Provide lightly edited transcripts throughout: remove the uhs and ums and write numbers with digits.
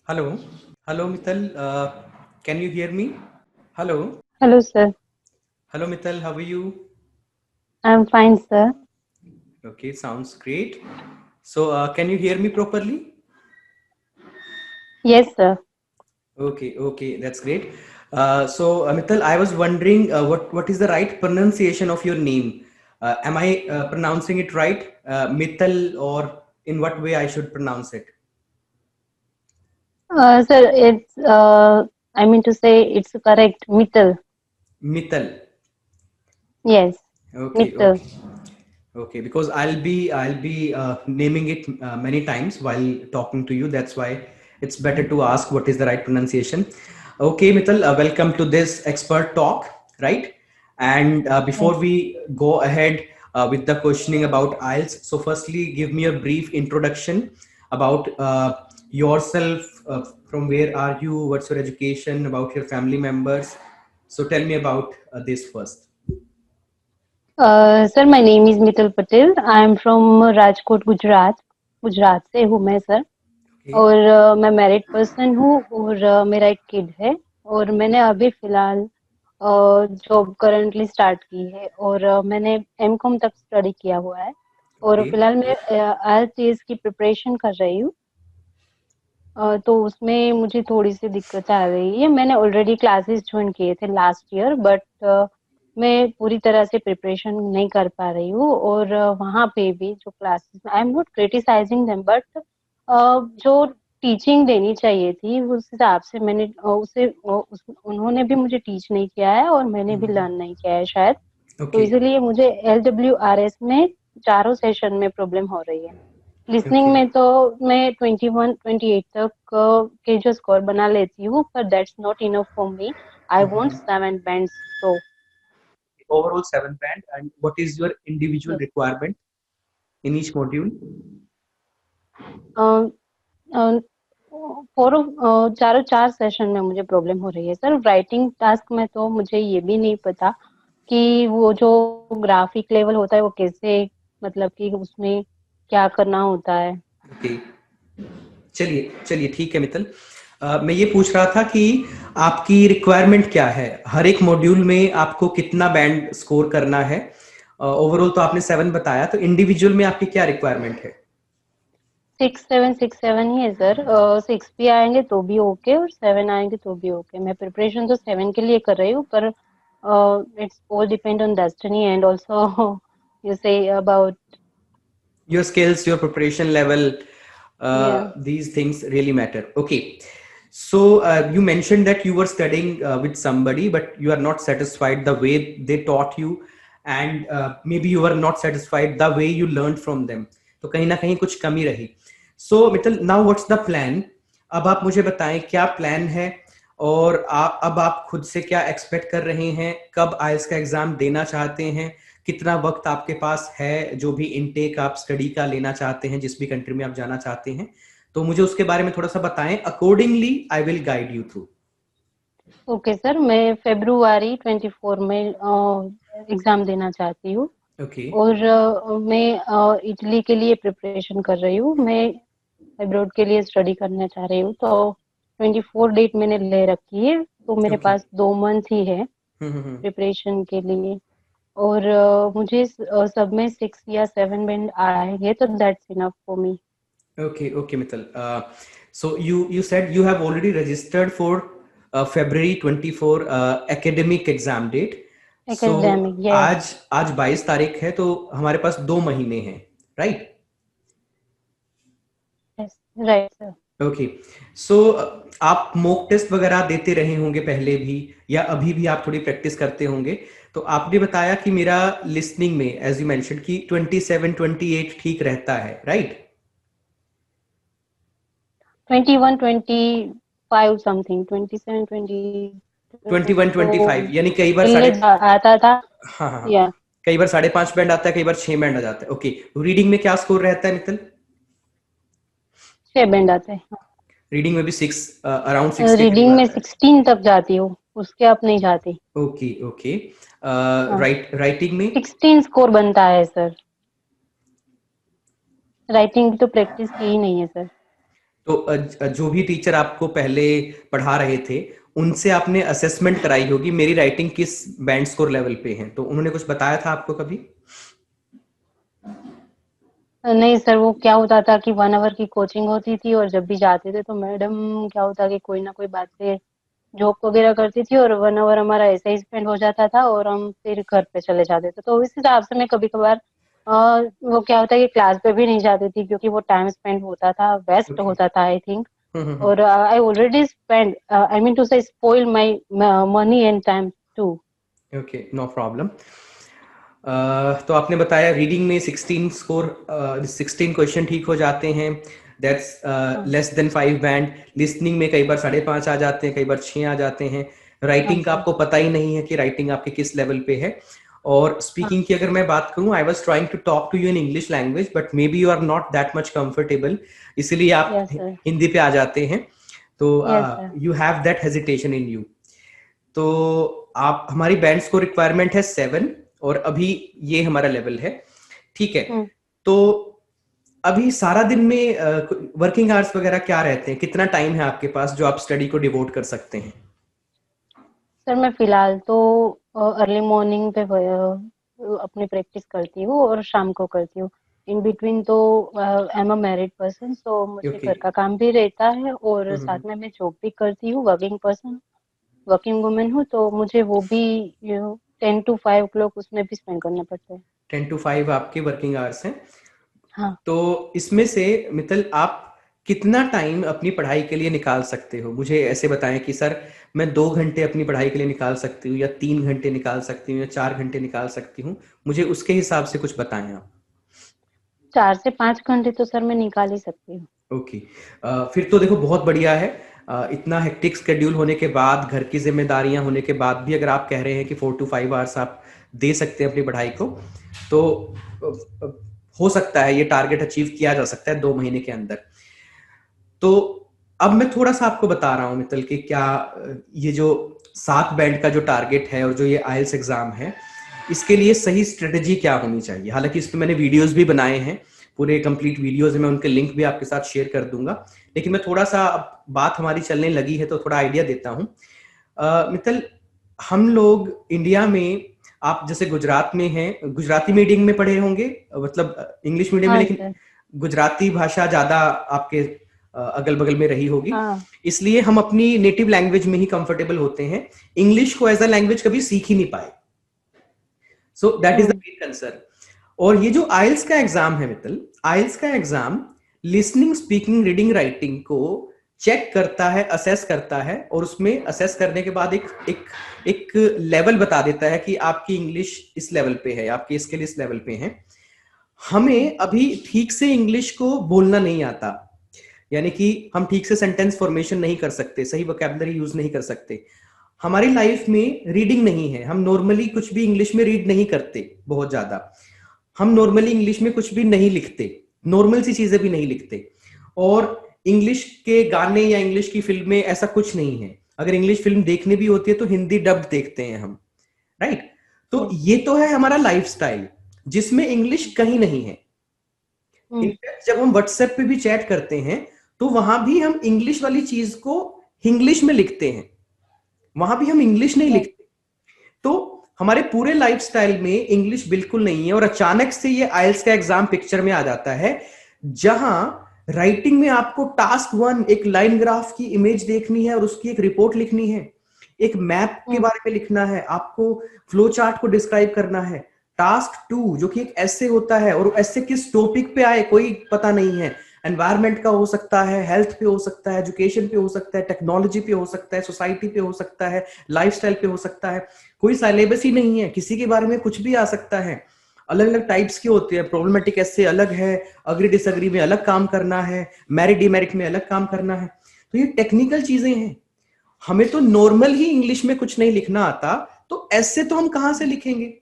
Hello. Hello, Mital. Can you hear me? Hello. Hello, sir. Hello, Mital. How are you? I'm fine, sir. Okay, sounds great. So, can you hear me properly? Yes, sir. Okay, that's great. Mital, I was wondering what is the right pronunciation of your name? Am I pronouncing it right? Mital, or in what way I should pronounce it? Sir, I mean to say it's correct. Mittal. Mital. Yes, Okay, Mittal. okay. Okay, because I'll be naming it many times while talking to you. That's why it's better to ask what is the right pronunciation. Okay, Mithal, welcome to this expert talk, right? And before Yes. we go ahead with the questioning about IELTS, so firstly, give me a brief introduction about yourself. From where are you? What's your education? About your family members. So tell me about this first. Sir, my name is Mittal Patel. I'm from Rajkot, Gujarat Gujarat से हूँ मैं sir. Okay. और मैं married person हूँ और मेरा एक kid है. और मैंने अभी फिलहाल जॉब करंटली स्टार्ट की है और मैंने एमकॉम तक स्टडी किया हुआ है. और Okay. फिलहाल मैं आईएलटीएस की प्रिपरेशन कर रही हूँ. तो उसमें मुझे थोड़ी-सी दिक्कत आ रही है. मैंने ऑलरेडी क्लासेस जॉइन किए थे लास्ट ईयर बट मैं पूरी तरह से प्रिपरेशन नहीं कर पा रही हूँ और वहाँ पे भी जो classes I am not criticizing them but जो टीचिंग देनी चाहिए थी उस हिसाब से मैंने उन्होंने भी मुझे टीच नहीं किया है और मैंने भी लर्न नहीं किया है शायद. तो Okay. इसीलिए मुझे एलडब्ल्यूआरएस में चारों सेशन में प्रॉब्लम हो रही है. Listening Okay. में तो मैं 21 28 तक के जो स्कोर बना लेती हूँ पर that's not enough for me. I want Mhm. 7 bands. तो Overall seven band, and what is your individual yes. requirement in each module? चारों चार सेशन में मुझे प्रॉब्लम हो रही है सर. राइटिंग टास्क में तो मुझे ये भी नहीं पता कि वो जो ग्राफिक लेवल होता है वो कैसे, मतलब कि उसमें क्या करना होता है. Okay. चलिए चलिए ठीक है मित्तल. मैं ये पूछ रहा था कि आपकी रिक्वायरमेंट क्या है, हर एक मॉड्यूल में आपको कितना बैंड स्कोर करना है. ओवरऑल तो आपने 7 बताया, तो इंडिविजुअल में आपकी क्या रिक्वायरमेंट है? 6 7 ही है सर. 6 भी आएंगे तो भी ओके और 7 आएंगे तो भी ओके. मैं प्रिपरेशन तो 7 के लिए कर रही हूँ पर it's all depend on destiny and also you say about. Your skills, your preparation level, या these things really matter. Okay. So you mentioned that you were studying with somebody, but you are not satisfied the way they taught you, and maybe you were not satisfied the way you learned from them. तो कहीं ना कहीं कुछ कमी रही. So Mittal, now what's the plan? अब आप मुझे बताएं क्या प्लान है, और अब आप खुद से क्या एक्सपेक्ट कर रहे हैं, कब आईएलटीएस का एग्जाम देना चाहते हैं, कितना वक्त आपके पास है, जो भी इनटेक आप स्टडी का लेना चाहते हैं, जिस भी कंट्री में आप जाना चाहते हैं, तो मुझे उसके बारे में थोड़ा सा बताएं. Accordingly I will guide you through. Okay sir. मैं फेब्रुआरी 24 में एग्जाम देना चाहती हूँ ओके. और मैं इटली के लिए प्रिपरेशन कर रही हूँ. मैं अब्रॉड के लिए स्टडी करना चाह रही हूँ तो 24 डेट मैंने ले रखी है. तो मेरे ओके. पास 2 मंथ ही है हम्म. प्रिपरेशन के लिए. और मुझे सब में 6 या 7 बैंड आएंगे तो that's enough for me. Okay okay Mittal. So you said you have already registered for February 24 academic exam date. So academic yes. आज 22 तारीख है, तो हमारे पास 2 महीने हैं, right? Yes right sir. Okay. So आप मॉक टेस्ट वगैरह देते रहे होंगे पहले भी, या अभी भी आप थोड़ी प्रैक्टिस करते होंगे. तो आपने बताया कि मेरा लिसनिंग में एज यू मेंशन कि 27 28 ठीक रहता है, राइट? 21 25 समथिंग 27 20 21 तो 25 यानी कई बार पहले साढ़े. आता था. हाँ हाँ हाँ. या कई बार 5.5 बैंड आता है, कई बार 6 बैंड आ जाता है. ओके. रीडिंग में क्या स्कोर रहता है मित्तल? 6 बैंड आते हैं. रीडिंग में भी 6, अराउंड 6 के करीब रीडिंग में आता है. 16 तक जाती हूँ, उसके अब नहीं जाती. Okay okay. हाँ. राइटिंग में? 16 स्कोर बनता है सर. राइटिंग की तो प्रैक्टिस की ही नहीं है सर. तो जो भी टीचर आपको पहले पढ़ा रहे थे उनसे आपने असेसमेंट कराई होगी मेरी राइटिंग किस बैंड स्कोर लेवल पे है, तो उन्होंने कुछ बताया था आपको कभी? नहीं सर, वो क्या होता था कि 1 आवर की कोचिंग होती थी और जब भी जाते थे तो मैडम क्या होता कि कोई ना कोई बात पे जोक वगैरह करती थी और 1 आवर हमारा ऐसे ही स्पेंड हो जाता था और हम फिर घर पे चले जाते थे। तो इस हिसाब से मैं कभी कभार वो क्या होता है कि क्लास पे भी नहीं जाती थी क्योंकि वो टाइम स्पेंड होता था, वेस्ट ओके। होता था आई थिंक। हम्म। और I already spend, I mean to say spoil my money and time too. Okay, no problem. तो आपने बताया रीडिंग में 16 क्वेश्चन ठीक हो जाते हैं, दैट्स हाँ लेस देन 5 बैंड। लिसनिंग में कई बार 5.5 आ जाते हैं, कई बार 6 आ जाते हैं। हाँ राइटिंग का सर। आपको पता ही नहीं है कि राइटिंग आपके किस लेवल पे है। और हाँ स्पीकिंग की अगर मैं बात करूं, I was trying to talk to you in English language but may be you are not that much comfortable, इसीलिए आप यस सर। हिंदी पे आ जाते हैं। तो yes sir. You have that hesitation in you. तो आप, हमारी बैंड्स को रिक्वायरमेंट है 7 और अभी ये हमारा लेवल है, ठीक है। हम्म। तो अभी सारा दिन में वर्किंग आवर्स वगैरह क्या रहते हैं, कितना टाइम है आपके पास जो आप स्टडी को डिवोट कर सकते हैं? सर मैं फिलहाल तो अर्ली मॉर्निंग पे अपनी प्रैक्टिस करती हूँ और शाम को करती हूँ। इन बिटवीन तो I am a married person, तो मुझे ओके। घर का काम भी रहता है और हम्म। साथ में मैं जॉब भी करती हूँ। वर्किंग पर्सन, वर्किंग वुमेन हूँ, तो मुझे वो भी 10 to 5 o'clock उसमें भी स्पेंड करना पड़ता है। 10 to 5 आपके वर्किंग आवर्स हैं। हाँ तो इसमें से मित्तल आप कितना टाइम अपनी पढ़ाई के लिए निकाल सकते हो? मुझे ऐसे बताएं कि सर मैं 2 घंटे अपनी पढ़ाई के लिए निकाल सकती हूँ, या 3 घंटे निकाल सकती हूँ, या 4 घंटे निकाल सकती हूँ। मुझे उसके हिसाब से कुछ बताएं आप। 4 से 5 घंटे तो सर मैं निकाल ही सकती हूँ। ओके। फिर तो देखो बहुत बढ़िया है। इतना हेक्टिक स्केड्यूल होने के बाद, घर की जिम्मेदारियां होने के बाद भी अगर आप कह रहे हैं कि 4 to 5 आवर्स आप दे सकते हैं अपनी पढ़ाई को, तो अ, अ, हो सकता है ये टारगेट अचीव किया जा सकता है 2 महीने के अंदर। तो अब मैं थोड़ा सा आपको बता रहा हूँ मित्तल कि क्या ये जो 7 बैंड का जो टारगेट है और जो ये आइल्स एग्जाम है, इसके लिए सही स्ट्रेटेजी क्या होनी चाहिए। हालांकि इस पे मैंने वीडियोस भी बनाए हैं, पूरे कंप्लीट वीडियोस, मैं उनके लिंक भी आपके साथ शेयर कर दूंगा। लेकिन मैं थोड़ा सा, अब बात हमारी चलने लगी है तो थोड़ा आइडिया देता हूँ। मित्तल, हम लोग इंडिया में, आप जैसे गुजरात में हैं, गुजराती मीडियम में पढ़े होंगे, मतलब इंग्लिश मीडियम में, हाँ लेकिन सर। गुजराती भाषा ज्यादा आपके अगल बगल में रही होगी, हाँ। इसलिए हम अपनी नेटिव लैंग्वेज में ही कंफर्टेबल होते हैं। इंग्लिश को एज अ लैंग्वेज कभी सीख ही नहीं पाए। So that is the hmm. Main concern. और ये जो आइल्स का एग्जाम है मित्तल, आइल्स का exam listening, speaking, reading, writing को चेक करता है, असेस करता है, और उसमें असेस करने के बाद एक एक एक लेवल बता देता है कि आपकी इंग्लिश इस लेवल पे है, आपकी स्किल इस लेवल पे है। हम्म। हमें अभी ठीक से इंग्लिश को बोलना नहीं आता, यानी कि हम ठीक से सेंटेंस फॉर्मेशन नहीं कर सकते, सही वोकैबुलरी यूज नहीं कर सकते। हमारी लाइफ में रीडिंग नहीं है, हम नॉर्मली कुछ भी इंग्लिश में रीड नहीं करते बहुत ज्यादा। हम नॉर्मली इंग्लिश में कुछ भी नहीं लिखते, नॉर्मल सी चीजें भी नहीं लिखते। और इंग्लिश के गाने या इंग्लिश की फिल्में, ऐसा कुछ नहीं है। अगर इंग्लिश फिल्म देखनी भी होती है तो हिंदी डब्ड देखते हैं हम, राइट। तो यस। ये तो है हमारा लाइफस्टाइल जिसमें इंग्लिश कहीं नहीं है। हम्म। इनफैक्ट जब हम व्हाट्सएप पे भी चैट करते हैं तो वहां भी हम इंग्लिश वाली चीज को इंग्लिश में लिखते हैं, वहां भी हम इंग्लिश नहीं यस। लिखते। तो हमारे पूरे लाइफस्टाइल में इंग्लिश बिल्कुल नहीं है, और अचानक से ये आइल्स का एग्जाम पिक्चर में आ जाता है, जहां राइटिंग में आपको टास्क 1 एक लाइन ग्राफ की इमेज देखनी है और उसकी एक रिपोर्ट लिखनी है, एक मैप के हम्म। बारे में लिखना है आपको, फ्लो चार्ट को डिस्क्राइब करना है। टास्क 2 जो कि एक ऐसे होता है, और ऐसे किस टॉपिक पे आए कोई पता नहीं है। एनवायरमेंट का हो सकता है, हेल्थ पे हो सकता है, एजुकेशन पे हो सकता है, टेक्नोलॉजी पे हो सकता है, सोसाइटी पे हो सकता है, लाइफस्टाइल पे हो सकता है। कोई सिलेबस ही नहीं है, किसी के बारे में कुछ भी आ सकता है। अलग अलग टाइप्स के होते हैं, प्रॉब्लमेटिक ऐसे अलग है, अग्री डिसअग्री में अलग काम करना है, मेरिट डिमेरिट में अलग काम करना है। तो ये टेक्निकल चीजें हैं। हमें तो नॉर्मल ही इंग्लिश में कुछ नहीं लिखना आता, तो ऐसे तो हम कहां से लिखेंगे?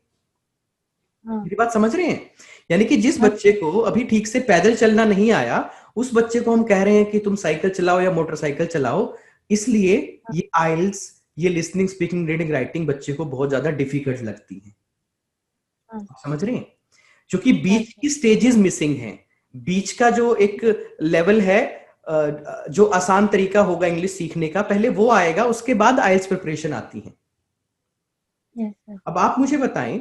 हाँ। मेरी बात समझ रहे हैं? यानी कि जिस हाँ बच्चे सर। को अभी ठीक से पैदल चलना नहीं आया, उस बच्चे को हम कह रहे हैं कि तुम साइकिल चलाओ या मोटरसाइकिल चलाओ। इसलिए ये आइल्स, ये लिसनिंग, स्पीकिंग, रीडिंग, राइटिंग बच्चे को बहुत ज्यादा डिफिकल्ट लगती है। हाँ। आप समझ रहे हैं? क्योंकि यस बीच सर। की स्टेजेस मिसिंग हैं। बीच का जो एक लेवल है, जो आसान तरीका होगा इंग्लिश सीखने का, पहले वो आएगा, उसके बाद आइल्स प्रिपरेशन आती है। Yes, sir. अब आप मुझे बताएं,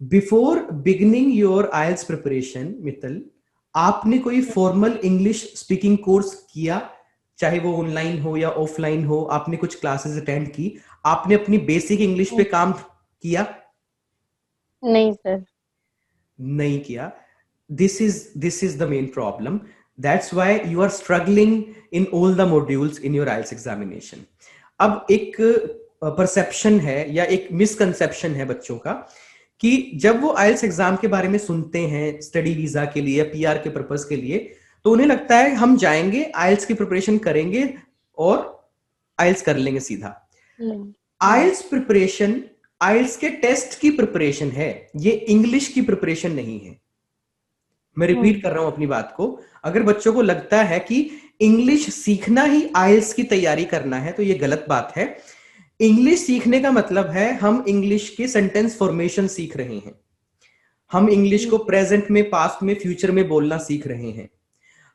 before beginning your IELTS preparation Mittal, आपने कोई फॉर्मल इंग्लिश स्पीकिंग कोर्स किया, चाहे वो ऑनलाइन हो या ऑफलाइन हो, आपने कुछ क्लासेस अटेंड की, आपने अपनी बेसिक इंग्लिश पे काम किया? नहीं सर। नहीं किया। This is the main problem, that's why you are struggling in all the modules in your IELTS examination. अब एक परसेप्शन है या एक मिसकंसेप्शन है बच्चों का कि जब वो आइल्स एग्जाम के बारे में सुनते हैं स्टडी वीजा के लिए या पीआर के पर्पस के लिए, तो उन्हें लगता है हम जाएंगे, आइल्स की प्रिपरेशन करेंगे और आइल्स कर लेंगे सीधा। आइल्स प्रिपरेशन आइल्स के टेस्ट की प्रिपरेशन है, ये इंग्लिश की प्रिपरेशन नहीं है। मैं रिपीट कर रहा हूं अपनी बात को। अगर बच्चों को लगता है कि इंग्लिश सीखना ही आइल्स की तैयारी करना है, तो ये गलत बात है। इंग्लिश सीखने का मतलब है हम इंग्लिश के सेंटेंस फॉर्मेशन सीख रहे हैं, हम इंग्लिश को प्रेजेंट में, पास्ट में, फ्यूचर में बोलना सीख रहे हैं,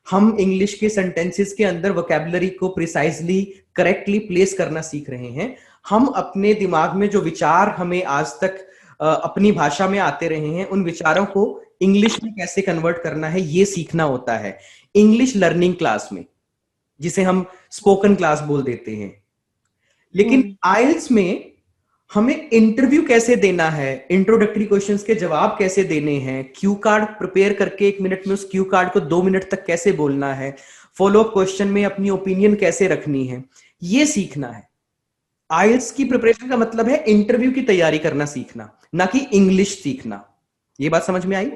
हम इंग्लिश के सेंटेंसेस के अंदर वोकैबुलरी को प्रिसाइजली करेक्टली प्लेस करना सीख रहे हैं, हम अपने दिमाग में जो विचार हमें आज तक अपनी भाषा में आते रहे हैं, उन विचारों को इंग्लिश में कैसे कन्वर्ट करना है, ये सीखना होता है इंग्लिश लर्निंग क्लास में, जिसे हम स्पोकन क्लास बोल देते हैं। लेकिन आइल्स में हमें इंटरव्यू कैसे देना है, इंट्रोडक्टरी क्वेश्चंस के जवाब कैसे देने हैं, क्यू कार्ड प्रिपेयर करके 1 मिनट में उस क्यू कार्ड को 2 मिनट तक कैसे बोलना है, फॉलो अप क्वेश्चन में अपनी ओपिनियन कैसे रखनी है, ये सीखना है। आइल्स की प्रिपरेशन का मतलब है इंटरव्यू की तैयारी करना सीखना, ना कि इंग्लिश सीखना। ये बात समझ में आई?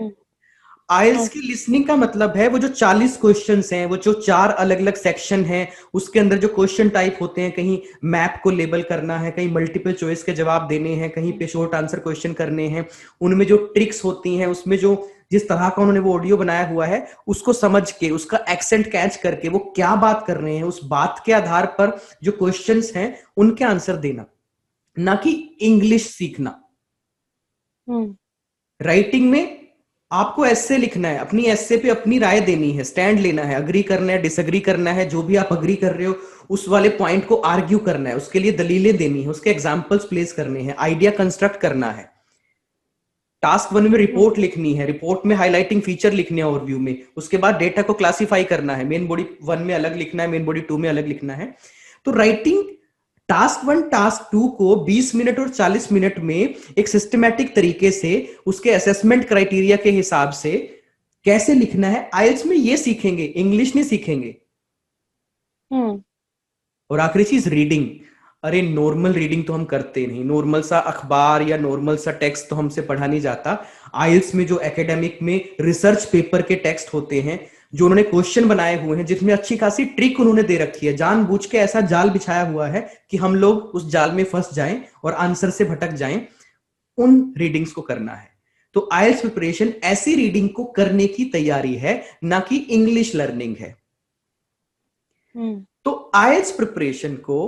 आइल्स की लिसनिंग का मतलब है वो जो 40 क्वेश्चंस हैं, वो जो 4 अलग अलग सेक्शन हैं, उसके अंदर जो क्वेश्चन टाइप होते हैं, कहीं मैप को लेबल करना है, कहीं मल्टीपल चॉइस के जवाब देने हैं, कहीं पे शॉर्ट आंसर क्वेश्चन करने हैं, उनमें जो ट्रिक्स होती हैं, उसमें जो जिस तरह का उन्होंने वो ऑडियो बनाया हुआ है, उसको समझ के, उसका एक्सेंट कैच करके वो क्या बात कर रहे हैं, उस बात के आधार पर जो क्वेश्चंस हैं उनके आंसर देना, ना कि इंग्लिश सीखना। राइटिंग में आपको एस्से लिखना है, अपनी एस्से पे अपनी राय देनी है, स्टैंड लेना है, अग्री करना है, डिसएग्री करना है, जो भी आप अग्री कर रहे हो उस वाले पॉइंट को आर्ग्यू करना है, उसके लिए दलीलें देनी है, उसके एग्जांपल्स प्लेस करने हैं, आइडिया कंस्ट्रक्ट करना है। टास्क 1 में रिपोर्ट लिखनी है, रिपोर्ट में हाईलाइटिंग फीचर लिखने हैं ओवरव्यू में, उसके बाद डेटा को क्लासिफाई करना है, मेन बॉडी 1 में अलग लिखना है, मेन बॉडी 2 में अलग लिखना है। तो राइटिंग टास्क 1 टास्क 2 को 20 मिनट और 40 मिनट में एक सिस्टमैटिक तरीके से उसके असेसमेंट क्राइटेरिया के हिसाब से कैसे लिखना है, आइल्स में ये सीखेंगे, इंग्लिश नहीं सीखेंगे। और आखिरी चीज रीडिंग। अरे नॉर्मल रीडिंग तो हम करते नहीं, नॉर्मल सा अखबार या नॉर्मल सा टेक्स्ट तो हमसे पढ़ा नहीं जाता। आइल्स में जो एकेडमिक में रिसर्च पेपर के टेक्स्ट होते हैं, जो उन्होंने क्वेश्चन बनाए हुए हैं, जिसमें अच्छी खासी ट्रिक उन्होंने दे रखी है, जानबूझ के ऐसा जाल बिछाया हुआ है कि हम लोग उस जाल में फंस जाएं और आंसर से भटक जाएं, उन रीडिंग्स को करना है। तो आइल्स प्रिपरेशन ऐसी रीडिंग को करने की तैयारी है, ना कि इंग्लिश लर्निंग है। तो आइल्स प्रिपरेशन को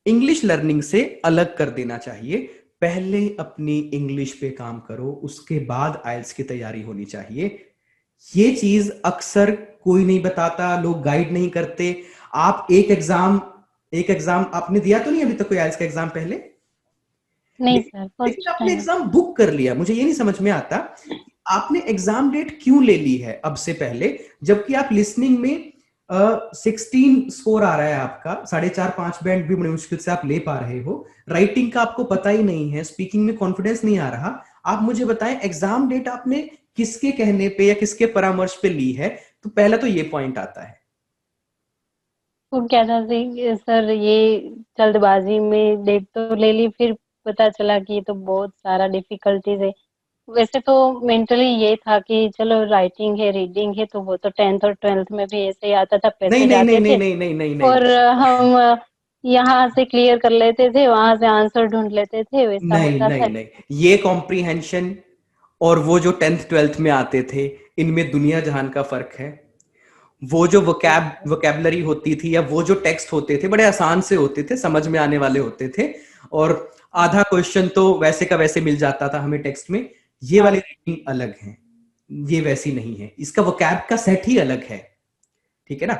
इंग्लिश लर्निंग से अलग कर देना चाहिए। पहले अपनी इंग्लिश पे काम करो, उसके बाद आइल्स की तैयारी होनी चाहिए। ये चीज अक्सर कोई नहीं बताता, लोग गाइड नहीं करते। आप एक एग्जाम आपने दिया तो नहीं अभी तक कोई आइल्स का एग्जाम पहले? नहीं सर, लेकिन आपने एग्जाम बुक कर लिया। मुझे ये नहीं समझ में आता आपने एग्जाम डेट क्यों ले ली है अब से पहले, जबकि आप लिसनिंग में 16 स्कोर आ रहा है आपका, 4.5-5 बैंड भी बड़ी मुश्किल से आप ले पा रहे हो, राइटिंग का आपको पता ही नहीं है, स्पीकिंग में कॉन्फिडेंस नहीं आ रहा। आप मुझे बताएं एग्जाम डेट आपने किसके कहने पे या किसके परामर्श पे ली है? तो पहला तो ये पॉइंट आता है। तो क्या था सर, ये जल्दबाजी में डेट तो ले ली, फिर पता चला कि ये तो बहुत सारा डिफिकल्टीज है। वैसे तो मेंटली ये था कि चलो राइटिंग है, रीडिंग है, तो वो तो 10th और 12th में भी ऐसे ही आता था, नहीं पैसे नहीं जाते नहीं नहीं थे नहीं नहीं नहीं नहीं और हम यहाँ से क्लियर कर लेते थे, वहां से आंसर ढूंढ लेते थे, वैसा नहीं होता नहीं था। नहीं, ये कॉम्प्रीहेंशन और वो जो 10th 12th में आते थे, इनमें दुनिया जहान का फर्क है। वो जो वोकैबलरी होती थी या वो जो टेक्स्ट होते थे, बड़े आसान से होते थे, समझ में आने वाले होते थे, और आधा क्वेश्चन तो वैसे का वैसे मिल जाता था हमें टेक्स्ट में। ये वाली रीडिंग अलग है, ये वैसी नहीं है, इसका वोकैब का सेट ही अलग है, ठीक है ना?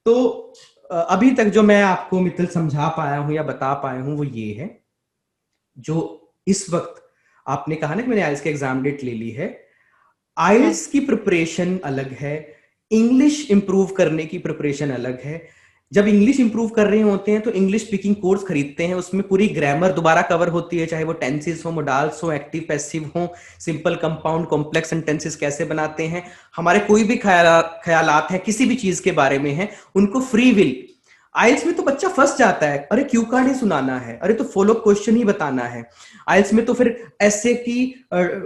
तो अभी तक जो मैं आपको मित्तल समझा पाया हूं या बता पाया हूं वो ये है, जो इस वक्त आपने कहा ना कि मैंने आइल्स की एग्जाम डेट ले ली है, आइल्स की प्रिपरेशन अलग है, इंग्लिश इंप्रूव करने की प्रिपरेशन अलग है। जब इंग्लिश इंप्रूव कर रहे होते हैं तो इंग्लिश स्पीकिंग कोर्स खरीदते हैं, उसमें पूरी ग्रामर दोबारा कवर होती है, चाहे वो टेंसेस हो, मोडाल्स हो, एक्टिव पैसिव हो, सिंपल कंपाउंड कॉम्प्लेक्स सेंटेंसेस कैसे बनाते हैं, हमारे कोई भी ख्यालात हैं किसी भी चीज के बारे में है, उनको फ्री विल। आइल्स में तो बच्चा फंस जाता है, अरे क्यू कार्ड ही सुनाना है, अरे तो फॉलो क्वेश्चन ही बताना है। आइल्स में तो फिर ऐसे की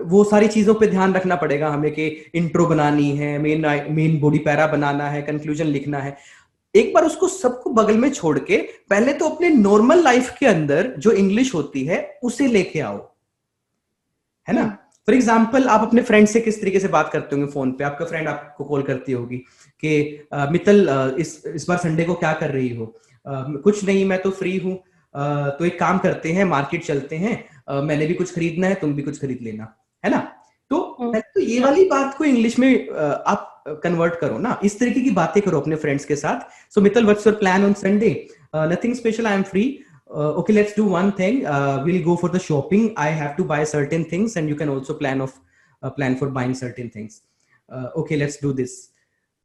वो सारी चीजों पे ध्यान रखना पड़ेगा हमें कि इंट्रो बनानी है, मेन बॉडी पैरा बनाना है, कंक्लूजन लिखना है। एक बार उसको सबको बगल में छोड़ के पहले तो अपने नॉर्मल लाइफ के अंदर जो इंग्लिश होती है उसे लेके आओ, है ना। फॉर एग्जाम्पल, आप अपने फ्रेंड से किस तरीके से बात करते होंगे फोन पे, आपका फ्रेंड आपको कॉल करती होगी कि मित्तल इस बार संडे को क्या कर रही हो? कुछ नहीं, मैं तो फ्री हूँ, तो एक काम करते हैं, मार्केट चलते हैं, मैंने भी कुछ खरीदना है, तुम भी कुछ खरीद लेना, है ना। तो ये वाली बात को इंग्लिश में आप कन्वर्ट करो ना, इस तरीके की बातें करो अपने फ्रेंड्स के साथ। So Mittal, what's your plan on Sunday? Nothing special, I am free. Okay, let's do one thing. We'll go for the shopping. I have to buy certain things, and you can also plan for buying certain things. Okay, let's do this.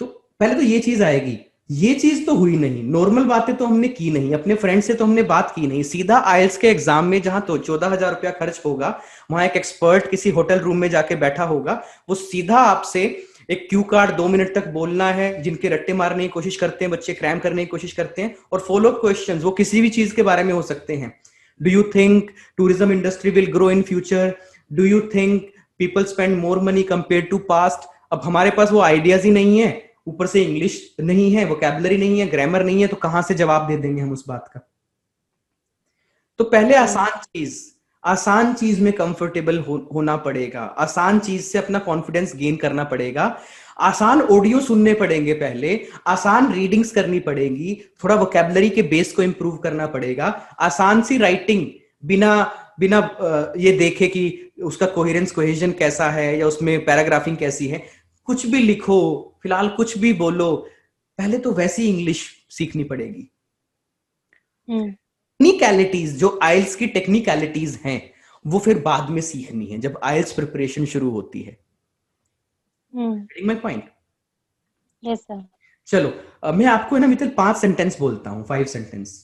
तो पहले तो ये चीज आएगी, ये चीज तो हुई नहीं, नॉर्मल बातें तो हमने की नहीं, अपने फ्रेंड से तो हमने बात की नहीं, सीधा आइल्स के एग्जाम में जहां तो 14,000 रुपया खर्च होगा, वहां एक एक्सपर्ट किसी होटल रूम में जाके बैठा होगा, वो सीधा आपसे एक क्यू कार्ड 2 मिनट तक बोलना है, जिनके रट्टे मारने की कोशिश करते हैं बच्चे, क्रैम करने की कोशिश करते हैं, और फॉलो अप क्वेश्चंस वो किसी भी चीज के बारे में हो सकते हैं। Do you think tourism industry will grow in future? Do you think people spend more money compare to past? अब हमारे पास वो आइडियाज ही नहीं है, ऊपर से इंग्लिश नहीं है, वोकैबुलरी नहीं है, ग्रामर नहीं है, तो कहां से जवाब दे देंगे हम उस बात का। तो पहले आसान चीज में कंफर्टेबल होना पड़ेगा, आसान चीज से अपना कॉन्फिडेंस गेन करना पड़ेगा, आसान ऑडियो सुनने पड़ेंगे पहले, आसान रीडिंग्स करनी पड़ेगी, थोड़ा वोकैबुलरी के बेस को इंप्रूव करना पड़ेगा, आसान सी राइटिंग, बिना बिना ये देखे कि उसका कोहेरेंस कोहेजन कैसा है या उसमें पैराग्राफिंग कैसी है, कुछ भी लिखो, फिलहाल कुछ भी बोलो, पहले तो वैसी इंग्लिश सीखनी पड़ेगी। टेक्निकलिटीज, जो आइल्स की टेक्निकलिटीज हैं, वो फिर बाद में सीखनी है जब आइल्स प्रिपरेशन शुरू होती है। My point? Yes sir. चलो, मैं आपको ना मित्तल 5 सेंटेंस बोलता हूं, 5 सेंटेंस,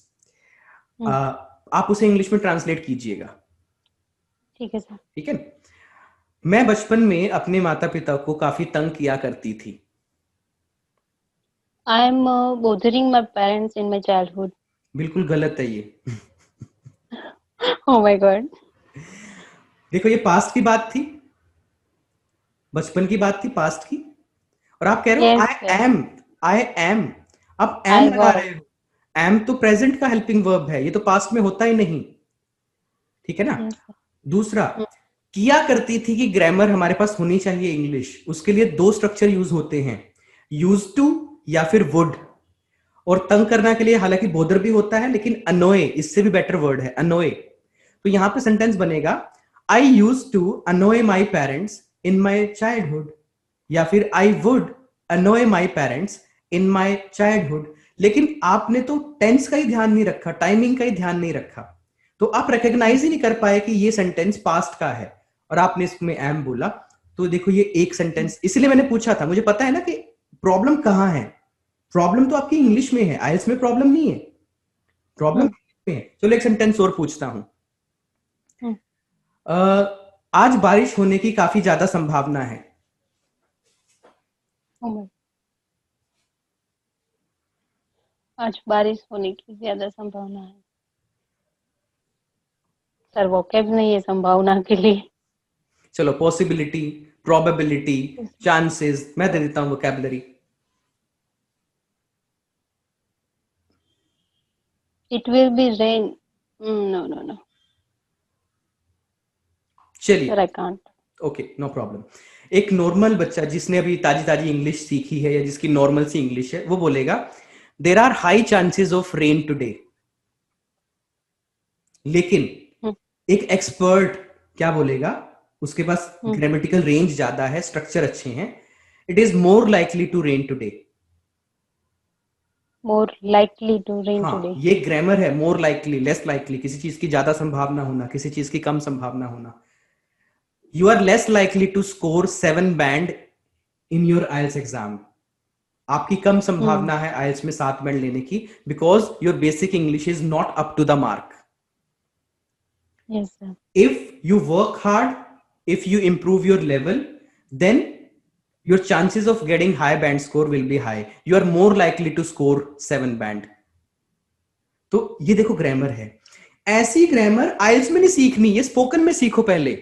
आप उसे इंग्लिश में ट्रांसलेट कीजिएगा। ठीक है सर। ठीक है। मैं बचपन में अपने माता पिता को काफी तंग किया करती थी। I am bothering my parents in my childhood. बिल्कुल गलत है ये। Oh my God. देखो, ये पास्ट की बात थी, बचपन की बात थी, पास्ट की, और आप कह रहे हो आई एम, आप एम लगा रहे हो। एम तो प्रेजेंट का हेल्पिंग वर्ब है, ये तो पास्ट में होता ही नहीं, ठीक है ना। दूसरा, किया करती थी कि ग्रामर हमारे पास होनी चाहिए इंग्लिश, उसके लिए 2 स्ट्रक्चर यूज होते हैं, यूज टू या फिर वुड। और तंग करना के लिए हालांकि बोदर भी होता है, लेकिन अनोए इससे भी बेटर वर्ड है, अनोए। तो यहां पे सेंटेंस बनेगा, I use to annoy my parents in my childhood, या फिर I would annoy my parents in my childhood. लेकिन आपने तो टेंस का ही ध्यान नहीं रखा, टाइमिंग का ही ध्यान नहीं रखा, तो आप रिकॉग्नाइज ही नहीं कर पाए कि ये सेंटेंस पास्ट का है, और आपने इसमें एम बोला। तो देखो, ये एक सेंटेंस, इसलिए मैंने पूछा था, मुझे पता है ना कि प्रॉब्लम कहां है। प्रॉब्लम तो आपकी इंग्लिश में है, आइल्स में प्रॉब्लम नहीं है, प्रॉब्लम में है। चलो एक सेंटेंस और पूछता हूं। आज बारिश होने की काफी ज्यादा संभावना है। आज बारिश होने की ज्यादा संभावना है। सर वोकैब नहीं है संभावना के लिए। चलो, पॉसिबिलिटी, प्रोबेबिलिटी, चांसेस, मैं दे देता हूं vocabulary. It will be rain. No. चलिए, Sir, I can't. Okay, no problem. एक नॉर्मल बच्चा जिसने अभी ताजी ताजी इंग्लिश सीखी है या जिसकी नॉर्मल सी इंग्लिश है, वो बोलेगा there are high chances of rain today. लेकिन एक एक्सपर्ट क्या बोलेगा, उसके पास ग्रामेटिकल रेंज ज्यादा है, स्ट्रक्चर अच्छे हैं, it is more likely to rain today. more likely to rain हाँ, today. ये ग्रामर है, मोर लाइकली, लेस लाइकली, किसी चीज की ज्यादा संभावना होना, किसी चीज की कम संभावना होना. You are less likely to score 7 band in your IELTS exam. आपकी कम Hmm. संभावना है आइल्स में 7 बैंड लेने की, because your basic English is not up to the mark. Yes, sir. If you work hard, if you improve your level, then your chances of getting high band score will be high. You are more likely to score 7 band. तो ये देखो grammar है. ऐसी grammar आइल्स में नहीं सीखनी, ये spoken में सीखो पहले.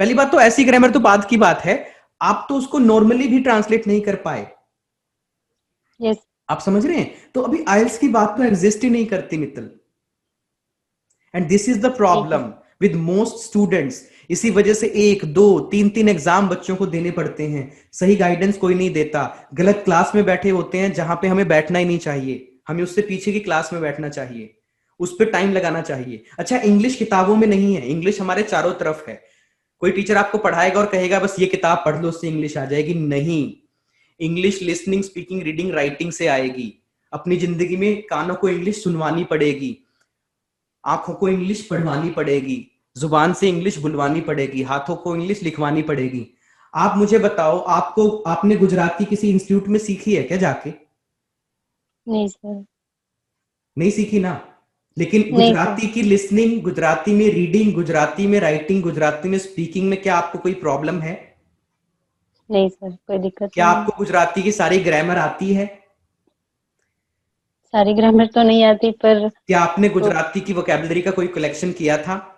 पहली बात तो ऐसी ग्रामर तो बाद की बात है, आप तो उसको नॉर्मली भी ट्रांसलेट नहीं कर पाए. Yes. आप समझ रहे हैं? तो अभी आइल्स की बात तो एग्जिस्ट ही नहीं करती Mittal. And this is the ठीक है. Problem with most students. इसी वजह से 1 2 3 3 एग्जाम बच्चों को देने पड़ते हैं. सही गाइडेंस कोई नहीं देता. गलत क्लास में बैठे होते हैं जहां पे हमें बैठना ही नहीं चाहिए. हमें उससे पीछे की क्लास में बैठना चाहिए, उस पर टाइम लगाना चाहिए. अच्छा, इंग्लिश किताबों में नहीं है, इंग्लिश हमारे चारों तरफ है. कोई टीचर आपको पढ़ाएगा और कहेगा बस ये किताब पढ़ लो उससे इंग्लिश आ जाएगी, नहीं. English listening, speaking, reading, writing से आएगी. अपनी जिंदगी में कानों को इंग्लिश सुनवानी पड़ेगी, आंखों को इंग्लिश पढ़वानी पड़ेगी, जुबान से इंग्लिश बुलवानी पड़ेगी, हाथों को इंग्लिश लिखवानी पड़ेगी. आप मुझे बताओ, आपने गुजराती किसी इंस्टीट्यूट में सीखी है क्या जाके? नहीं सर. नहीं सीखी ना. लेकिन नहीं सर. गुजराती की लिसनिंग, गुजराती में रीडिंग, गुजराती में राइटिंग, गुजराती में स्पीकिंग में क्या आपको कोई प्रॉब्लम है? नहीं सर, कोई दिक्कत क्या नहीं है. आपको गुजराती की सारी ग्रामर आती है? सारी ग्रामर तो नहीं आती, पर क्या आपने तो गुजराती की वोकैबुलरी का कोई कलेक्शन किया था?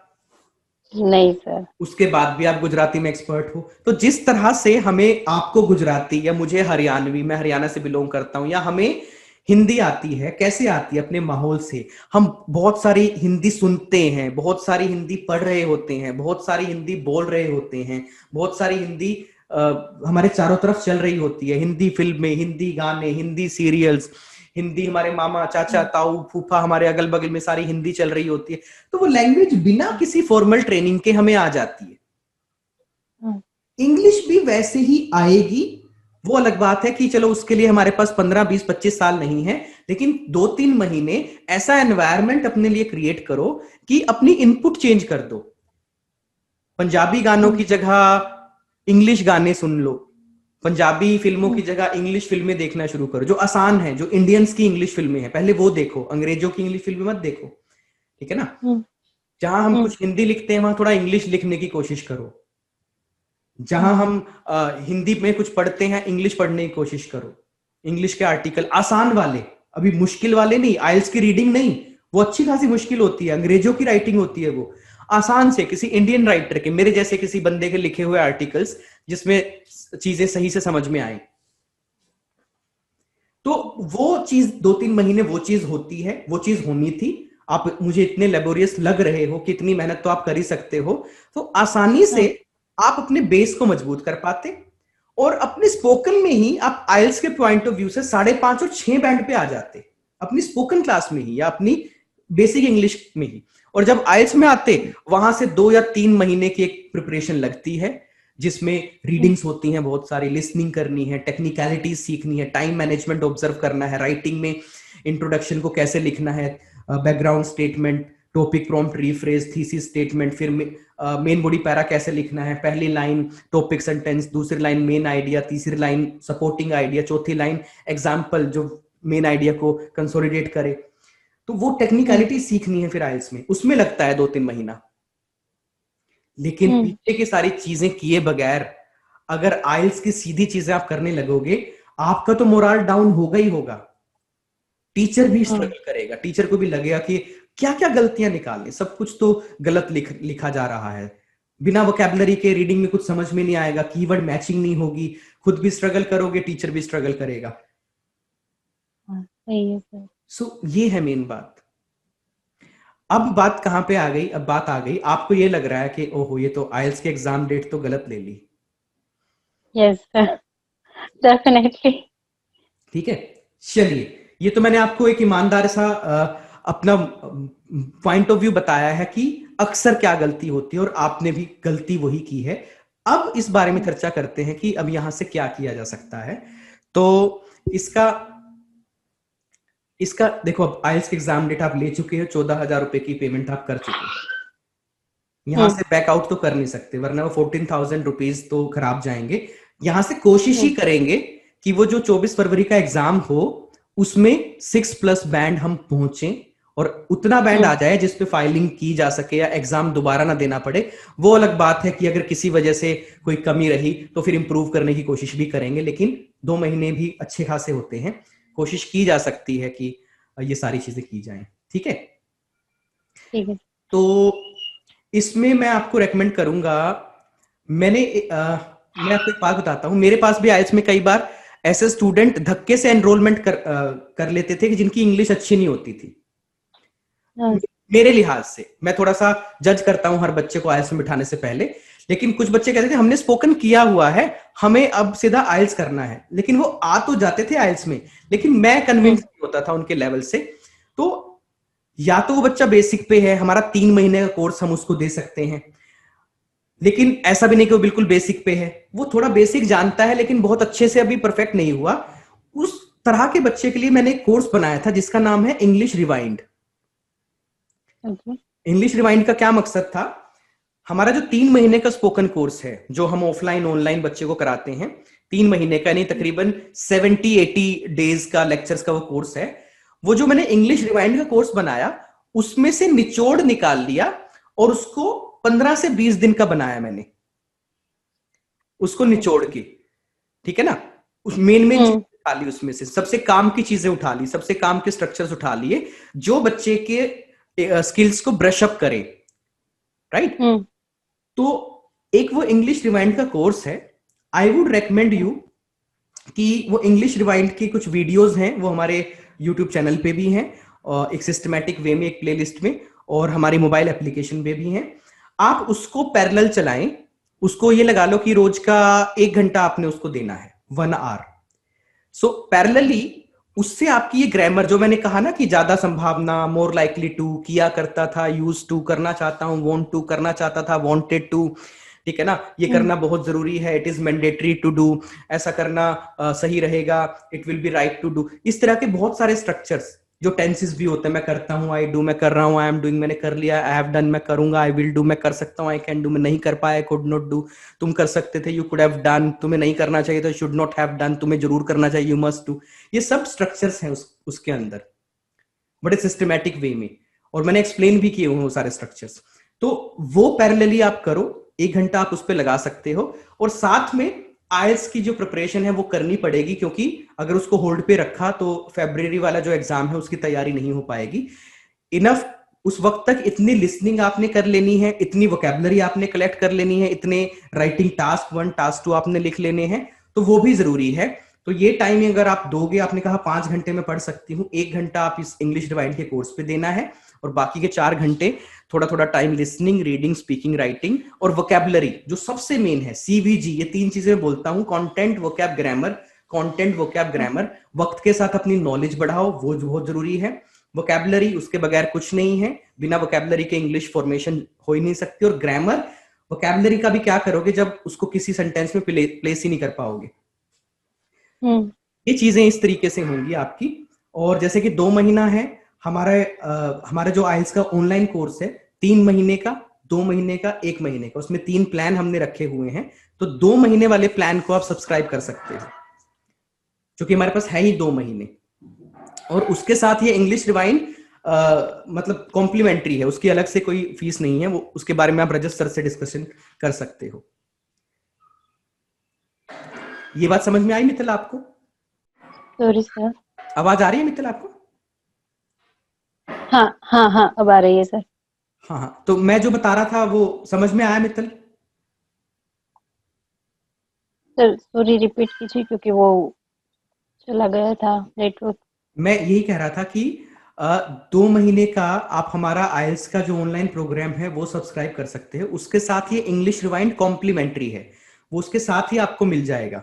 नहीं सर. उसके बाद भी आप गुजराती में एक्सपर्ट हो. तो जिस तरह से हमें, आपको गुजराती, या मुझे हरियाणवी, मैं हरियाणा से बिलोंग करता हूं, या हमें हिंदी आती है, कैसे आती है? अपने माहौल से. हम बहुत सारी हिंदी सुनते हैं, बहुत सारी हिंदी पढ़ रहे होते हैं, बहुत सारी हिंदी बोल रहे होते हैं, बहुत सारी हिंदी हमारे चारों तरफ चल रही होती है. हिंदी फिल्में, हिंदी गाने, हिंदी सीरियल्स, हिंदी, हमारे मामा, चाचा, ताऊ, फूफा, हमारे अगल बगल में सारी हिंदी चल रही होती है. तो वो लैंग्वेज बिना किसी फॉर्मल ट्रेनिंग के हमें आ जाती है. इंग्लिश भी वैसे ही आएगी. वो अलग बात है कि चलो उसके लिए हमारे पास 15 20 25 साल नहीं है, लेकिन 2 3 महीने ऐसा एनवायरनमेंट अपने लिए क्रिएट करो कि अपनी इनपुट चेंज कर दो. पंजाबी गानों की जगह इंग्लिश गाने सुन लो. पंजाबी फिल्मों की जगह इंग्लिश फिल्में देखना शुरू करो, जो आसान है, जो इंडियंस की इंग्लिश फिल्में हैं, पहले वो देखो. अंग्रेजों की इंग्लिश फिल्में मत देखो, ठीक है ना? जहां हम कुछ हिंदी लिखते हैं वहां थोड़ा इंग्लिश लिखने की कोशिश करो. जहां हम हिंदी में कुछ पढ़ते हैं, इंग्लिश पढ़ने की कोशिश करो. इंग्लिश के आर्टिकल आसान वाले, अभी मुश्किल वाले नहीं. आइल्स की रीडिंग नहीं, वो अच्छी खासी मुश्किल होती है. अंग्रेजों की राइटिंग होती है, वो आसान से किसी इंडियन राइटर के, मेरे जैसे किसी बंदे के लिखे हुए आर्टिकल्स, जिसमें चीजें सही से समझ में आए. तो वो चीज 2 3 महीने वो चीज होती है, वो चीज होनी थी. आप मुझे इतने लेबोरियस लग रहे हो कि इतनी मेहनत तो आप कर ही सकते हो, तो आसानी से आप अपने बेस को मजबूत कर पाते, और अपने स्पोकन में ही आप आइल्स के पॉइंट ऑफ व्यू से 5.5 और 6 बैंड पे आ जाते, अपनी स्पोकन क्लास में ही या अपनी बेसिक इंग्लिश में ही. और जब आइल्स में आते, वहां से 2 या 3 महीने की एक प्रिपरेशन लगती है, जिसमें रीडिंग्स होती हैं बहुत सारी, लिसनिंग करनी है, टेक्निकलिटीज सीखनी है, टाइम मैनेजमेंट ऑब्जर्व करना है, राइटिंग में इंट्रोडक्शन को कैसे लिखना है, background statement, topic prompt, rephrase, thesis statement, फिर मेन बॉडी पैरा कैसे लिखना है, पहली लाइन टॉपिक सेंटेंस, दूसरी लाइन मेन आइडिया, तीसरी लाइन सपोर्टिंग आइडिया, चौथी लाइन एग्जाम्पल जो मेन आइडिया को कंसोलिडेट करे. तो वो टेक्निकलिटी सीखनी है फिर आइल्स में, उसमें लगता है 2 3 महीना. लेकिन पीछे की सारी चीजें किए बगैर अगर आइल्स की सीधी चीजें आप करने लगोगे, आपका तो मोराल डाउन होगा ही होगा. टीचर भी स्ट्रगल करेगा, टीचर को भी लगेगा कि क्या क्या गलतियां निकालनी, सब कुछ तो गलत लिखा जा रहा है. बिना वोकैबुलरी के रीडिंग में कुछ समझ में नहीं आएगा, कीवर्ड मैचिंग नहीं होगी, खुद भी स्ट्रगल करोगे, टीचर भी स्ट्रगल करेगा. सही है सर. सो ये है मेन बात. अब बात कहां पे आ गई? अब बात आ गई, आपको ये लग रहा है कि ओहो ये तो आइल्स की एग्जाम डेट तो गलत ले ली. Yes sir, definitely. ठीक है, चलिए, ये तो मैंने आपको एक ईमानदार सा अपना पॉइंट ऑफ व्यू बताया है कि अक्सर क्या गलती होती है, और आपने भी गलती वही की है. अब इस बारे में चर्चा करते हैं कि अब यहां से क्या किया जा सकता है. तो इसका इसका देखो, अब आइल्स के एग्जाम डेट आप ले चुके हो, 14,000 रुपए की पेमेंट आप कर चुके हो, यहाँ हम्म। से बैकआउट तो कर नहीं सकते, वरना वो 14,000 रुपीज तो खराब जाएंगे। यहाँ से कोशिश ही हम्म। करेंगे कि वो जो 24 फरवरी का एग्जाम हो उसमें 6+ बैंड हम पहुंचे, और उतना बैंड आ हम्म। जाए जिसपे फाइलिंग की जा सके या एग्जाम दोबारा ना देना पड़े। वो अलग बात है कि अगर किसी वजह से कोई कमी रही तो फिर इंप्रूव करने की कोशिश भी करेंगे, लेकिन 2 महीने भी अच्छे खासे होते हैं, कोशिश की जा सकती है कि ये सारी चीजें की जाएं। ठीक है, ठीक है। तो इसमें मैं आपको रेकमेंड करूंगा, मैंने मैं आपको एक बात बताता हूं, मेरे पास भी आइल्स में कई बार ऐसे स्टूडेंट धक्के से एनरोलमेंट कर लेते थे कि जिनकी इंग्लिश अच्छी नहीं होती थी। हाँ। मेरे लिहाज से मैं थोड़ा सा जज करता हूं हर बच्चे को आइल्स में बिठाने से पहले, लेकिन कुछ बच्चे कहते थे हमने स्पोकन किया हुआ है, हमें अब सीधा आइल्स करना है, लेकिन वो आ तो जाते थे आइल्स में, लेकिन मैं कन्विंस हम्म। नहीं होता था उनके लेवल से। तो या तो वो बच्चा बेसिक पे है, हमारा 3 महीने का कोर्स हम उसको दे सकते हैं, लेकिन ऐसा भी नहीं कि वो बिल्कुल बेसिक पे है, वो थोड़ा बेसिक जानता है लेकिन बहुत अच्छे से अभी परफेक्ट नहीं हुआ। उस तरह के बच्चे के लिए मैंने एक कोर्स बनाया था जिसका नाम है English rewind. Okay. English rewind का क्या मकसद था, हमारा जो 3 महीने का स्पोकन कोर्स है जो हम ऑफलाइन ऑनलाइन बच्चे को कराते हैं, 3 महीने का यानी तकरीबन 70-80 डेज का लेक्चर्स का वो कोर्स है। वो जो मैंने इंग्लिश रिवाइंड का कोर्स बनाया उसमें से निचोड़ निकाल लिया और उसको 15 से 20 दिन का बनाया मैंने, उसको निचोड़ के। ठीक है ना, उस मेन मेन चीज हम्म। उठा ली, उसमें से सबसे काम की चीजें उठा ली, सबसे काम के स्ट्रक्चर्स उठा लिए जो बच्चे के स्किल्स को ब्रश अप करे। राइट, हम्म। तो एक वो इंग्लिश रिवाइंड का कोर्स है, आई वुड रेकमेंड यू कि वो इंग्लिश रिवाइंड की कुछ वीडियोस हैं वो हमारे यूट्यूब चैनल पे भी हैं, और एक सिस्टमैटिक वे में एक प्लेलिस्ट में, और हमारी मोबाइल एप्लीकेशन पे भी हैं। आप उसको पैरेलल चलाएं, उसको ये लगा लो कि रोज का 1 घंटा आपने उसको देना है, 1 आवर। सो पैरेलली उससे आपकी ये ग्रामर जो मैंने कहा ना कि ज्यादा संभावना, मोर लाइकली टू, किया करता था, यूज टू, करना चाहता हूं, वांट टू, करना चाहता था, वांटेड टू, ठीक है ना, ये हम्म। करना बहुत जरूरी है, it is mandatory to do, ऐसा करना सही रहेगा, it will be right to do, इस तरह के बहुत सारे स्ट्रक्चर्स। जो टेंसेस भी होते हैं, मैं करता हूं, आई डू, मैं कर रहा हूं, आई एम डूइंग, मैंने कर लिया, आई हैव डन, मैं करूंगा, आई विल डू, मैं कर सकता हूं, आई कैन डू, मैं नहीं कर पाया, कुड नॉट डू, तुम कर सकते थे, यू कुड हैव डन, तुम्हें नहीं करना चाहिए था, शुड नॉट हैव डन, तुम्हें जरूर करना चाहिए, यू मस्ट डू। ये सब स्ट्रक्चर्स हैं उसके अंदर बड़े सिस्टमैटिक वे में, और मैंने एक्सप्लेन भी किए हुए वो सारे स्ट्रक्चर्स। तो वो पैरेलली आप करो, 1 घंटा आप उस पर लगा सकते हो, और साथ में आईएलटीएस की जो प्रिपरेशन है वो करनी पड़ेगी, क्योंकि अगर उसको होल्ड पे रखा तो फरवरी वाला जो एग्जाम है उसकी तैयारी नहीं हो पाएगी। इनफ उस वक्त तक इतनी लिसनिंग आपने कर लेनी है, इतनी वोकेबलरी आपने कलेक्ट कर लेनी है, इतने राइटिंग टास्क 1 टास्क 2 आपने लिख लेने हैं, तो वो भी जरूरी है। तो ये टाइम अगर आप दोगे, आपने कहा 5 घंटे में पढ़ सकती हूँ, 1 घंटा आप इस इंग्लिश डिवाइड के कोर्स पे देना है, और बाकी के 4 घंटे थोड़ा थोड़ा time listening, reading, speaking, writing और वोकेबलरी, जो सबसे मेन है सीवीजी। ये 3 चीजें बोलता हूं, content, vocab, grammar. Content, vocab, grammar, वक्त के साथ अपनी नॉलेज बढ़ाओ, वो बहुत जरूरी है। वोकेबलरी, उसके बगैर कुछ नहीं है, बिना वोकेबलरी के इंग्लिश फॉर्मेशन हो ही नहीं सकती। और ग्रामर, वोकेबलरी का भी क्या करोगे जब उसको किसी सेंटेंस में प्लेस ही नहीं कर पाओगे। हम्म। ये चीजें इस तरीके से होंगी आपकी। और जैसे कि 2 महीना है हमारा जो आइल्स का ऑनलाइन कोर्स है, 3 महीने का, 2 महीने का, 1 महीने का, उसमें 3 प्लान हमने रखे हुए हैं। तो 2 महीने वाले प्लान को आप सब्सक्राइब कर सकते हो, क्योंकि हमारे पास है ही 2 महीने। और उसके साथ ये इंग्लिश रिवाइंड मतलब कॉम्प्लीमेंट्री है, उसकी अलग से कोई फीस नहीं है, वो उसके बारे में आप रजिस्टर से डिस्कशन कर सकते हो। ये बात समझ में आई मित्तल आपको? Sorry sir. आवाज आ रही है मित्तल आपको? हाँ हाँ हाँ, अब आ रही है सर। हाँ हाँ, तो मैं जो बता रहा था वो समझ में आया मित्तल? सर सॉरी, रिपीट कीजिए क्योंकि वो चला गया था नेटवर्क। मैं यही कह रहा था कि 2 महीने का आप हमारा आईएलटीएस का जो ऑनलाइन प्रोग्राम है वो सब्सक्राइब कर सकते हैं, उसके साथ ये इंग्लिश रिवाइंड कॉम्प्लीमेंट्री है, वो उसके साथ ही आपको मिल जाएगा।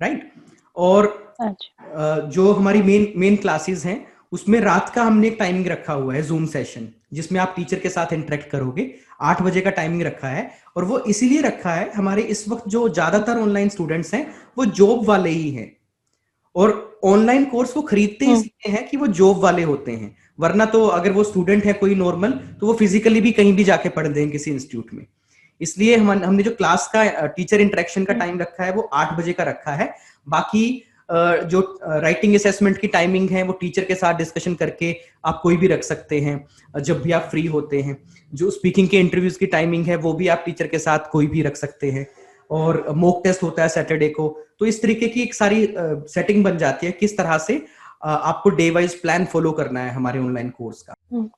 राइट, और अच्छा। जो हमारी मेन मेन क्लासेस हैं उसमें रात का हमने एक टाइमिंग रखा हुआ है, जूम सेशन, जिसमें आप टीचर के साथ इंटरेक्ट करोगे। 8 बजे का टाइमिंग रखा है, और वो इसीलिए रखा है, हमारे इस वक्त जो ज्यादातर ऑनलाइन स्टूडेंट्स हैं वो जॉब वाले ही हैं, और ऑनलाइन कोर्स वो खरीदते इसलिए हैं कि वो जॉब वाले होते हैं, वरना तो अगर वो स्टूडेंट है कोई नॉर्मल, तो वो फिजिकली भी कहीं भी जाके पढ़ देंगे किसी इंस्टीट्यूट में। इसलिए हमने जो क्लास का टीचर इंटरेक्शन का टाइम रखा है वो 8 बजे का रखा है। बाकी जो राइटिंग असेसमेंट की टाइमिंग है वो टीचर के साथ डिस्कशन करके आप कोई भी रख सकते हैं जब भी आप फ्री होते हैं। जो स्पीकिंग के इंटरव्यूज की टाइमिंग है वो भी आप टीचर के साथ कोई भी रख सकते हैं। और मॉक टेस्ट होता है सैटरडे को। तो इस तरीके की एक सारी सेटिंग बन जाती है किस तरह से आपको डे वाइज प्लान फॉलो करना है हमारे ऑनलाइन कोर्स का। तो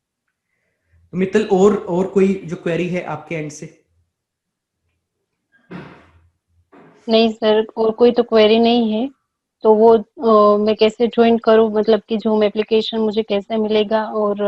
मित्तल, और कोई जो क्वेरी है आपके एंड से? नहीं सर, और कोई तो क्वेरी नहीं है। तो वो मैं कैसे ज्वाइन करूं, मतलब कि जूम एप्लीकेशन मुझे कैसे मिलेगा, और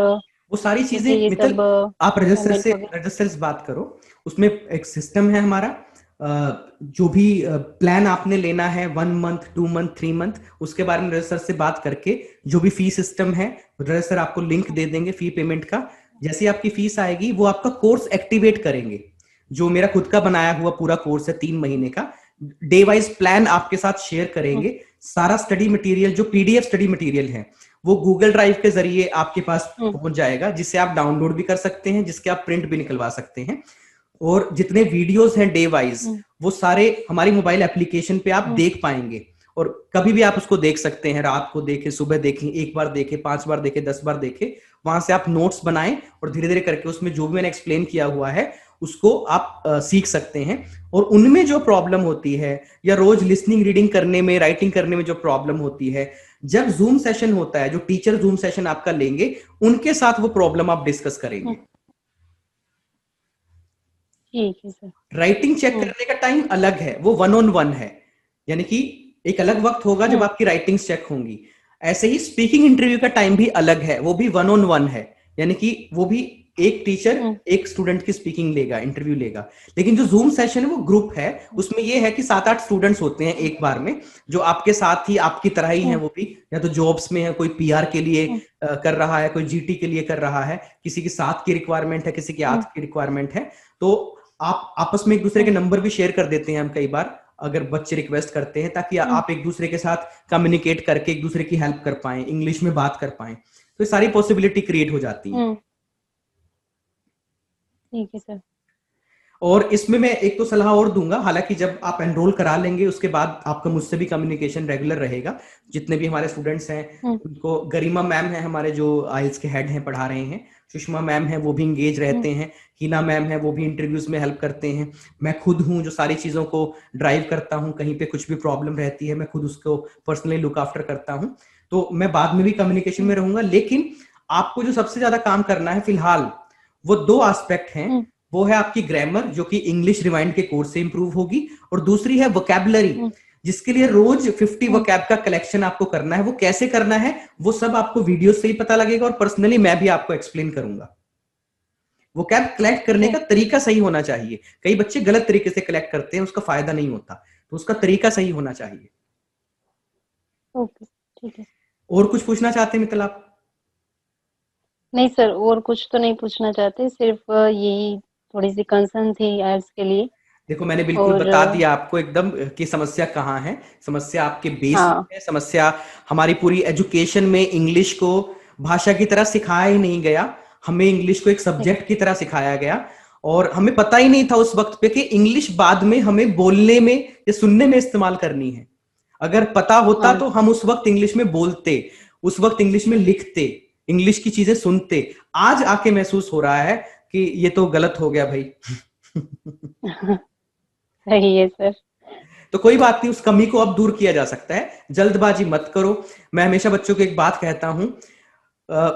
वो सारी कैसे चीजें ये मित्तल सब आप पेमेंट वगैरह? रजिस्टर से बात करो। उसमें एक सिस्टम है हमारा, जो भी प्लान आपने लेना है 1 मंथ 2 मंथ 3 मंथ, उसके बारे में रजिस्टर से बात करके जो भी फी सिस्टम है रजिस्टर आपको लिंक दे देंगे फी पेमेंट का। जैसे आपकी फीस आएगी वो आपका कोर्स एक्टिवेट करेंगे। जो मेरा खुद का बनाया हुआ पूरा कोर्स है 3 महीने का, डे वाइज प्लान आपके साथ शेयर करेंगे। सारा स्टडी मटेरियल जो पीडीएफ स्टडी मटेरियल है वो गूगल ड्राइव के जरिए आपके पास पहुंच जाएगा, जिससे आप डाउनलोड भी कर सकते हैं, जिसके आप प्रिंट भी निकलवा सकते हैं। और जितने वीडियोस हैं डे वाइज वो सारे हमारी मोबाइल एप्लीकेशन पे आप देख पाएंगे। और कभी भी आप उसको देख सकते हैं, रात को देखें, सुबह देखें, 1 बार देखें, 5 बार देखें, 10 बार देखें। वहां से आप नोट्स बनाएं और धीरे धीरे करके उसमें जो भी मैंने एक्सप्लेन किया हुआ है उसको आप सीख सकते हैं। और उनमें जो प्रॉब्लम होती है या रोज लिसनिंग रीडिंग करने में, राइटिंग करने में जो प्रॉब्लम होती है, जब जूम सेशन होता है, जो टीचर जूम सेशन आपका लेंगे उनके साथ वो प्रॉब्लम आप डिस्कस करेंगे। ठीक है सर। राइटिंग चेक करने का टाइम अलग है, वो 1-on-1 है, यानी कि एक अलग वक्त होगा जब आपकी राइटिंग्स चेक होंगी। ऐसे ही स्पीकिंग इंटरव्यू का टाइम भी अलग है, वो भी 1-on-1 है, यानी कि वो भी एक टीचर एक स्टूडेंट की स्पीकिंग लेगा, इंटरव्यू लेगा। लेकिन जो जूम सेशन है वो ग्रुप है, उसमें ये है कि 7-8 स्टूडेंट्स होते हैं एक बार में, जो आपके साथ ही आपकी तरह ही हैं। वो भी या तो जॉब्स में है, कोई पीआर के लिए कर रहा है, कोई जीटी के लिए कर रहा है, किसी की 7 की रिक्वायरमेंट है, किसी की 8 की रिक्वायरमेंट है। तो आप आपस में एक दूसरे के नंबर भी शेयर कर देते हैं हम कई बार, अगर बच्चे रिक्वेस्ट करते हैं, ताकि आप एक दूसरे के साथ कम्युनिकेट करके एक दूसरे की हेल्प कर पाए, इंग्लिश में बात कर पाए। तो सारी पॉसिबिलिटी क्रिएट हो जाती है। ठीक है सर। और इसमें मैं एक तो सलाह और दूंगा, हालांकि जब आप एनरोल करा लेंगे उसके बाद आपका मुझसे भी कम्युनिकेशन रेगुलर रहेगा। जितने भी हमारे स्टूडेंट्स हैं उनको, गरिमा मैम है हमारे जो आइल्स के हेड हैं, पढ़ा रहे हैं, सुषमा मैम है वो भी इंगेज रहते हैं, हीना मैम है वो भी इंटरव्यूज में हेल्प करते हैं, मैं खुद हूँ जो सारी चीजों को ड्राइव करता हूँ। कहीं पे कुछ भी प्रॉब्लम रहती है मैं खुद उसको पर्सनली लुक आफ्टर करता हूँ। तो मैं बाद में भी कम्युनिकेशन में रहूंगा, लेकिन आपको जो सबसे ज्यादा काम करना है फिलहाल वो 2 एस्पेक्ट हैं। वो है आपकी ग्रामर, जो कि इंग्लिश रिवाइंड के कोर्स से इंप्रूव होगी, और दूसरी है वोकैबुलरी, जिसके लिए रोज 50 वोकैब का कलेक्शन आपको करना है। वो कैसे करना है वो सब आपको वीडियो से ही पता लगेगा, और पर्सनली मैं भी आपको एक्सप्लेन करूंगा। वोकैब कलेक्ट करने का तरीका सही होना चाहिए। कई बच्चे गलत तरीके से कलेक्ट करते हैं, उसका फायदा नहीं होता, तो उसका तरीका सही होना चाहिए। ओके, ठीक है। और कुछ पूछना चाहते हैं मित्तल आप? नहीं सर, और कुछ तो नहीं पूछना चाहते, सिर्फ यही थोड़ी सी कंसर्न थी आइल्स के लिए। देखो मैंने बिल्कुल बता दिया आपको एकदम कि समस्या कहाँ है। समस्या आपके बेस में है। समस्या हमारी पूरी एजुकेशन में इंग्लिश को भाषा की तरह सिखाया ही नहीं गया, हमें इंग्लिश को एक सब्जेक्ट की तरह सिखाया गया, और हमें पता ही नहीं था उस वक्त पे कि इंग्लिश बाद में हमें बोलने में या सुनने में इस्तेमाल करनी है। अगर पता होता तो हम उस वक्त इंग्लिश में बोलते, उस वक्त इंग्लिश में लिखते, इंग्लिश की चीजें सुनते। आज आके महसूस हो रहा है कि ये तो गलत हो गया भाई। सही है सर। तो कोई बात नहीं, उस कमी को अब दूर किया जा सकता है। जल्दबाजी मत करो। मैं हमेशा बच्चों को एक बात कहता हूं,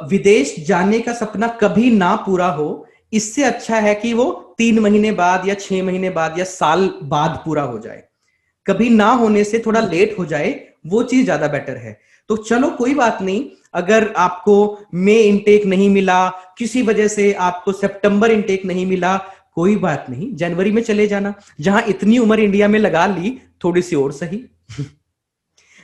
विदेश जाने का सपना कभी ना पूरा हो, इससे अच्छा है कि वो 3 महीने बाद या 6 महीने बाद या साल बाद पूरा हो जाए। कभी ना होने से थोड़ा लेट हो जाए, वो चीज ज्यादा बेटर है। तो चलो कोई बात नहीं, अगर आपको मई इनटेक नहीं मिला, किसी वजह से आपको सितंबर इनटेक नहीं मिला, कोई बात नहीं, जनवरी में चले जाना। जहां इतनी उम्र इंडिया में लगा ली, थोड़ी सी और सही।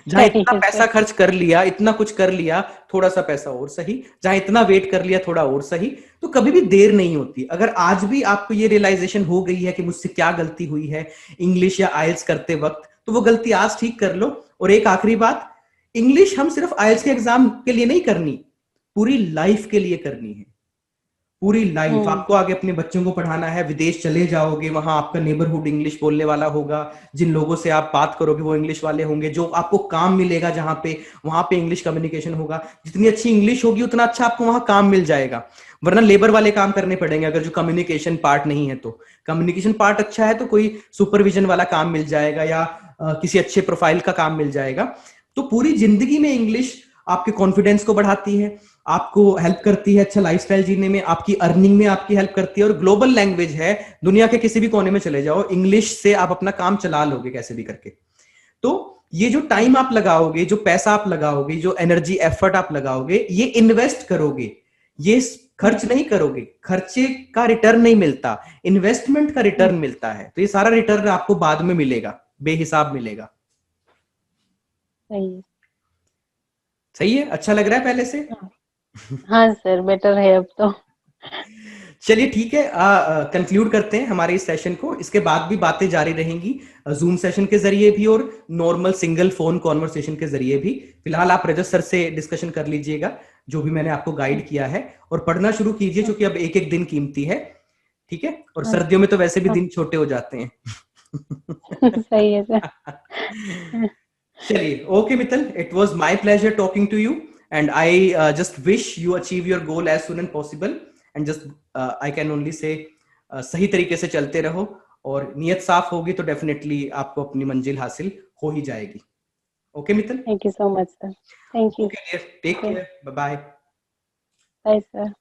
जहां इतना पैसा खर्च कर लिया, इतना कुछ कर लिया, थोड़ा सा पैसा और सही। जहां इतना वेट कर लिया, थोड़ा और सही। तो कभी भी देर नहीं होती। अगर आज भी आपको ये रियलाइजेशन हो गई है कि मुझसे क्या गलती हुई है इंग्लिश या आइल्स करते वक्त, तो वो गलती आज ठीक कर लो। और एक आखिरी बात, इंग्लिश हम सिर्फ आईएलटीएस के एग्जाम के लिए नहीं करनी, पूरी लाइफ के लिए करनी है। पूरी लाइफ आपको आगे अपने बच्चों को पढ़ाना है, विदेश चले जाओगे, वहां आपका नेबरहुड इंग्लिश बोलने वाला होगा, जिन लोगों से आप बात करोगे वो इंग्लिश वाले होंगे, जो आपको काम मिलेगा जहां पे, वहां पे इंग्लिश कम्युनिकेशन होगा। जितनी अच्छी इंग्लिश होगी उतना अच्छा आपको वहां काम मिल जाएगा, वरना लेबर वाले काम करने पड़ेंगे अगर जो कम्युनिकेशन पार्ट नहीं है। तो कम्युनिकेशन पार्ट अच्छा है तो कोई सुपरविजन वाला काम मिल जाएगा, या किसी अच्छे प्रोफाइल का काम मिल जाएगा। तो पूरी जिंदगी में इंग्लिश आपके कॉन्फिडेंस को बढ़ाती है, आपको हेल्प करती है अच्छा लाइफस्टाइल जीने में, आपकी अर्निंग में आपकी हेल्प करती है, और ग्लोबल लैंग्वेज है, दुनिया के किसी भी कोने में चले जाओ, इंग्लिश से आप अपना काम चला लोगे कैसे भी करके। तो ये जो टाइम आप लगाओगे, जो पैसा आप लगाओगे, जो एनर्जी एफर्ट आप लगाओगे, ये इन्वेस्ट करोगे, ये खर्च नहीं करोगे। खर्चे का रिटर्न नहीं मिलता, इन्वेस्टमेंट का रिटर्न मिलता है। तो ये सारा रिटर्न आपको बाद में मिलेगा, बेहिसाब मिलेगा। सही है। सही है, अच्छा लग रहा है पहले से? हाँ सर, बेटर है अब तो। चलिए ठीक है, कंक्लूड करते हैं हमारे इस सेशन को। इसके बाद भी बातें जारी रहेंगी, जूम सेशन के जरिए भी और नॉर्मल सिंगल फोन कॉन्वर्सेशन के जरिए भी। फिलहाल आप रजत सर से डिस्कशन कर लीजिएगा जो भी मैंने आपको गाइड किया है, और पढ़ना शुरू कीजिए, क्योंकि अब एक एक दिन कीमती है। ठीक है, और सर्दियों में तो वैसे भी दिन छोटे हो जाते हैं। सही है सर। चलिए, okay Mittal, it was my pleasure talking to you, and I just wish you achieve your goal as soon as possible, and just I can only say सही तरीके से चलते रहो, और नियत साफ होगी तो डेफिनेटली आपको अपनी मंजिल हासिल हो ही जाएगी। Okay Mittal, thank you so much sir. Thank you. Okay dear, take care, bye bye. Bye sir.